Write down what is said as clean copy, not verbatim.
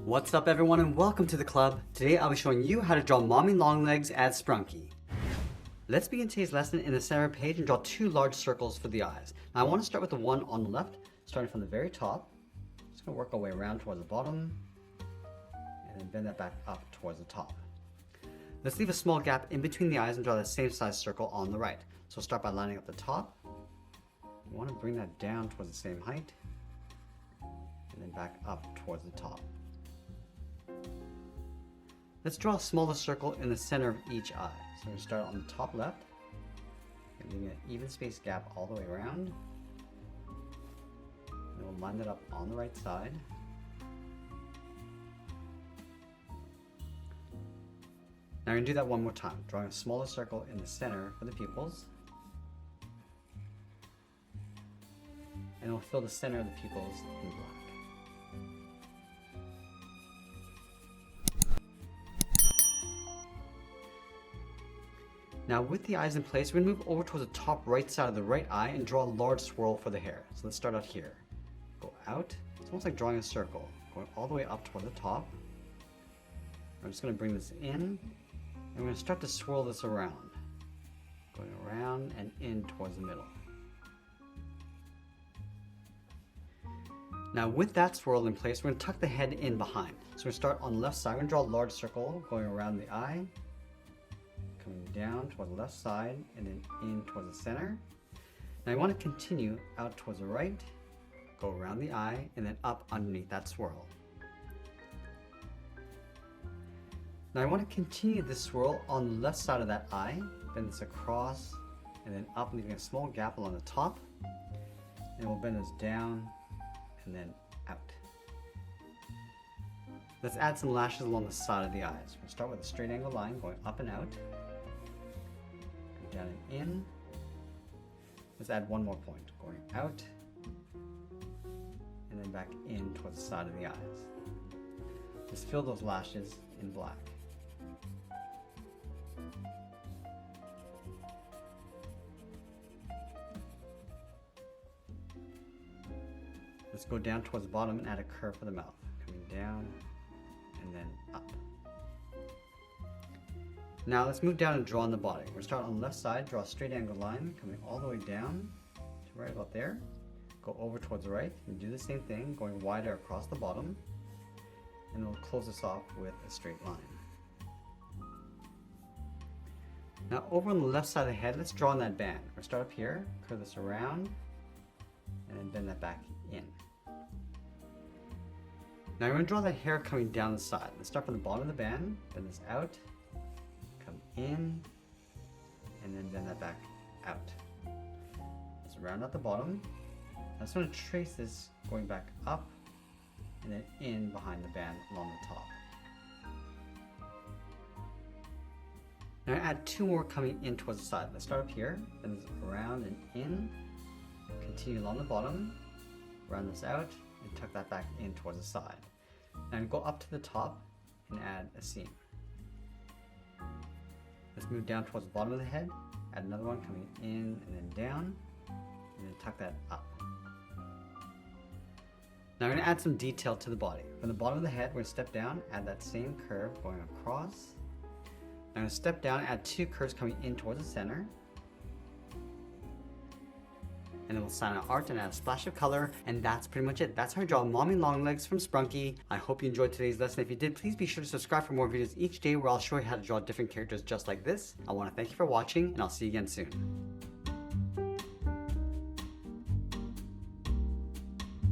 What's up everyone and welcome to the club. Today I'll be showing you how to draw mommy long legs as Sprunki. Let's begin today's lesson in the center page and draw two large circles for the eyes. Now I want to start with the one on the left, starting from the very top. Just going to work our way around towards the bottom and then bend that back up towards the top. Let's leave a small gap in between the eyes and draw the same size circle on the right. So start by lining up the top. You want to bring that down towards the same height and then back up towards the top. Let's draw a smaller circle in the center of each eye. So we're going to start on the top left, and leaving an even space gap all the way around. And we'll line that up on the right side. Now we're going to do that one more time, drawing a smaller circle in the center for the pupils. And we'll fill the center of the pupils in black. Now with the eyes in place, we're going to move over towards the top right side of the right eye and draw a large swirl for the hair. So let's start out here. Go out. It's almost like drawing a circle, going all the way up toward the top. I'm just going to bring this in, and we're going to start to swirl this around. Going around and in towards the middle. Now with that swirl in place, we're going to tuck the head in behind. So we're going to start on the left side. We're going to draw a large circle going around the eye. Coming down toward the left side and then in towards the center. Now I want to continue out towards the right, go around the eye, and then up underneath that swirl. Now I want to continue this swirl on the left side of that eye, bend this across and then up, leaving a small gap along the top. And we'll bend this down and then out. Let's add some lashes along the side of the eyes. We'll start with a straight angle line going up and out. Down and in. Let's add one more point, going out and then back in towards the side of the eyes. Just fill those lashes in black. Let's go down towards the bottom and add a curve for the mouth, coming down and then up. Now let's move down and draw on the body. We're going to start on the left side, draw a straight angle line coming all the way down to right about there. Go over towards the right and do the same thing, going wider across the bottom. And we'll close this off with a straight line. Now over on the left side of the head, let's draw on that band. We're going to start up here, curve this around, and then bend that back in. Now we're going to draw that hair coming down the side. Let's start from the bottom of the band, bend this out, in, and then bend that back out. Let's round out the bottom. I just want to trace this going back up and then in behind the band along the top. Now add two more coming in towards the side. Let's start up here, bend this around and in, continue along the bottom, round this out, and tuck that back in towards the side. And go up to the top and add a seam. Let's move down towards the bottom of the head, add another one coming in and then down, and then tuck that up. Now we're going to add some detail to the body. From the bottom of the head, we're going to step down, add that same curve going across. Now I'm going to step down, add two curves coming in towards the center. And then we'll sign our art and add a splash of color, and that's pretty much it. That's how I draw mommy long legs from Sprunki. I hope you enjoyed today's lesson. If you did, please be sure to subscribe for more videos each day where I'll show you how to draw different characters just like this. I want to thank you for watching, and I'll see you again soon.